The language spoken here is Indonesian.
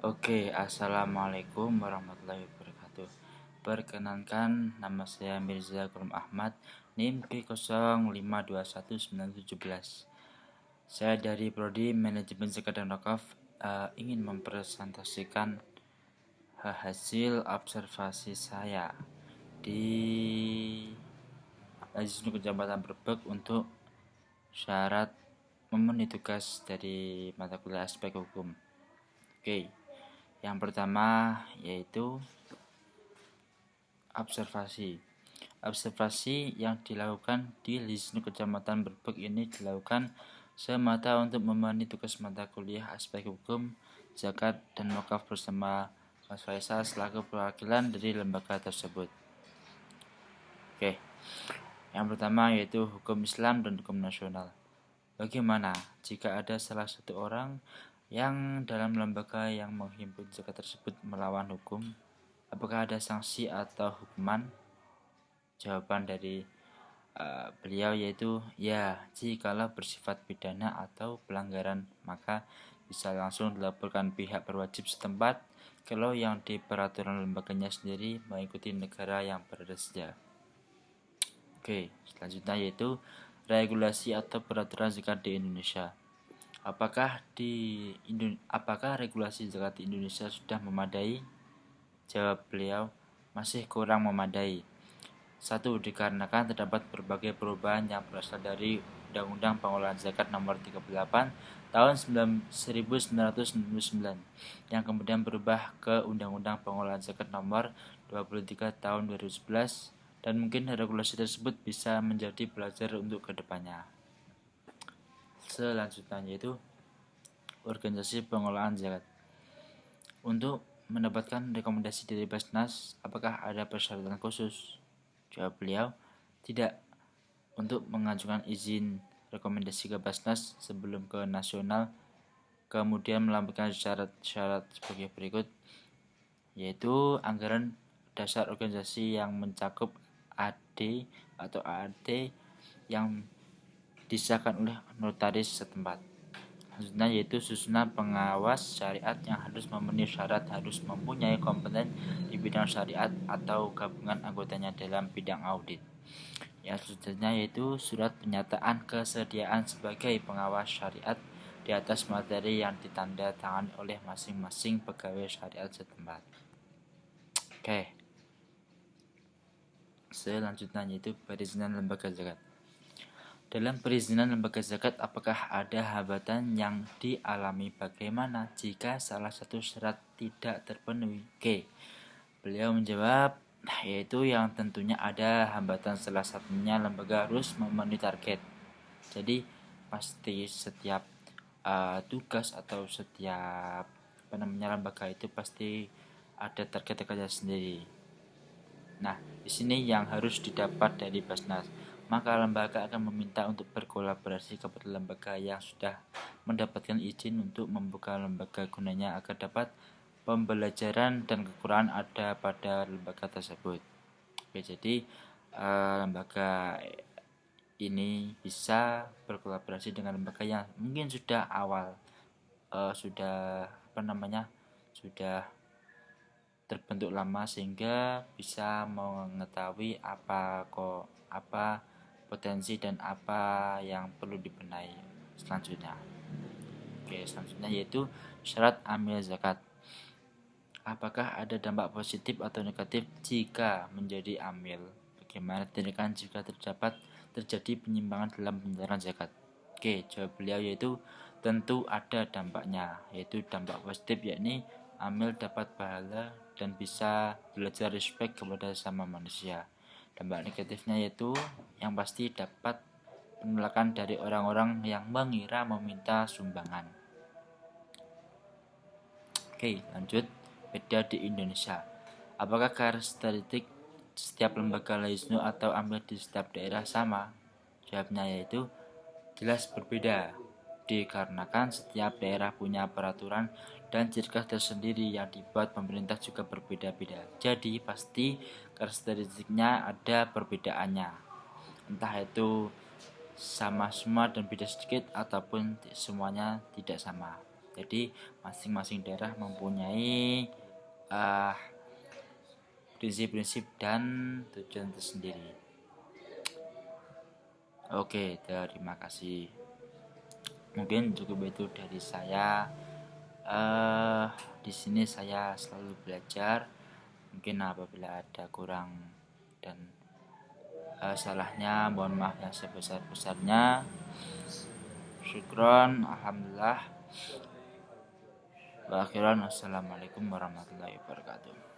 Oke, assalamualaikum warahmatullahi wabarakatuh. Perkenankan, nama saya Mirza Kurum Ahmad, NIM P05219711. Saya dari Prodi Manajemen Zakat dan Wakaf ingin mempresentasikan hasil observasi saya di Lajisnu Kecamatan Brebek untuk syarat memenuhi tugas dari mata kuliah aspek hukum. Oke. Yang pertama yaitu observasi. Observasi yang dilakukan di Lajisnu Kecamatan Brebek ini dilakukan semata untuk memenuhi tugas mata kuliah aspek hukum, zakat, dan wakaf bersama Mas Faisal selaku perwakilan dari lembaga tersebut. Oke. Yang pertama yaitu hukum Islam dan hukum nasional. Bagaimana jika ada salah satu orang yang dalam lembaga yang menghimpun zakat tersebut melawan hukum? Apakah ada sanksi atau hukuman? Jawaban dari beliau yaitu ya, jikalau bersifat pidana atau pelanggaran maka bisa langsung dilaporkan pihak berwajib setempat kalau yang di peraturan lembaganya sendiri mengikuti negara yang berada saja. Oke, selanjutnya yaitu regulasi atau peraturan zakat di Indonesia. Apakah regulasi zakat di Indonesia sudah memadai? Jawab beliau, masih kurang memadai. Satu, dikarenakan terdapat berbagai perubahan yang berasal dari Undang-Undang Pengelolaan Zakat Nomor 38 Tahun 1999 yang kemudian berubah ke Undang-Undang Pengelolaan Zakat Nomor 23 Tahun 2011, dan mungkin regulasi tersebut bisa menjadi belajar untuk kedepannya. Selanjutnya yaitu organisasi pengelolaan zakat. Untuk mendapatkan rekomendasi dari Basnas, apakah ada persyaratan khusus? Jawab beliau, tidak. Untuk mengajukan izin rekomendasi ke Basnas sebelum ke nasional, kemudian melampirkan syarat-syarat sebagai berikut, yaitu anggaran dasar organisasi yang mencakup AD atau AAD yang disahkan oleh notaris setempat. Selanjutnya yaitu susunan pengawas syariat yang harus memenuhi syarat harus mempunyai kompeten di bidang syariat atau gabungan anggotanya dalam bidang audit. Yang selanjutnya yaitu surat pernyataan kesediaan sebagai pengawas syariat di atas materi yang ditanda tangan oleh masing-masing pegawai syariat setempat. Oke. Selanjutnya yaitu perizinan lembaga zakat. Dalam perizinan lembaga zakat, apakah ada hambatan yang dialami? Bagaimana jika salah satu syarat tidak terpenuhi? Oke, beliau menjawab, yaitu yang tentunya ada hambatan, salah satunya lembaga harus memenuhi target. Jadi pasti setiap tugas atau setiap lembaga itu pasti ada target-targetnya sendiri. Nah, di sini yang harus didapat dari Basnas, maka lembaga akan meminta untuk berkolaborasi kepada lembaga yang sudah mendapatkan izin untuk membuka lembaga gunanya agar dapat pembelajaran dan kekurangan ada pada lembaga tersebut. Oke, jadi lembaga ini bisa berkolaborasi dengan lembaga yang mungkin sudah awal sudah terbentuk lama sehingga bisa mengetahui apa potensi dan apa yang perlu dibenahi selanjutnya. Oke, selanjutnya yaitu syarat amil zakat. Apakah ada dampak positif atau negatif jika menjadi amil? Bagaimana tindakan jika terjadi penyimpangan dalam penyaluran zakat? Oke, jawab beliau yaitu tentu ada dampaknya, yaitu dampak positif yakni amil dapat pahala dan bisa belajar respect kepada sesama manusia. Dampak negatifnya yaitu yang pasti dapat penolakan dari orang-orang yang mengira meminta sumbangan. Oke, lanjut. Beda di Indonesia. Apakah karakteristik setiap lembaga Lajisnu atau amil di setiap daerah sama? Jawabnya yaitu jelas berbeda, dikarenakan setiap daerah punya peraturan dan ciri khas tersendiri yang dibuat pemerintah juga berbeda-beda. Jadi pasti karakteristiknya ada perbedaannya, entah itu sama semua dan beda sedikit ataupun semuanya tidak sama. Jadi masing-masing daerah mempunyai uh, prinsip-prinsip dan tujuan tersendiri. Oke, terima kasih. Mungkin cukup itu dari saya. Di sini saya selalu belajar. Mungkin apabila ada kurang dan salahnya, mohon maaf yang sebesar-besarnya. Syukron, alhamdulillah. Wa akhiran, wassalamualaikum warahmatullahi wabarakatuh.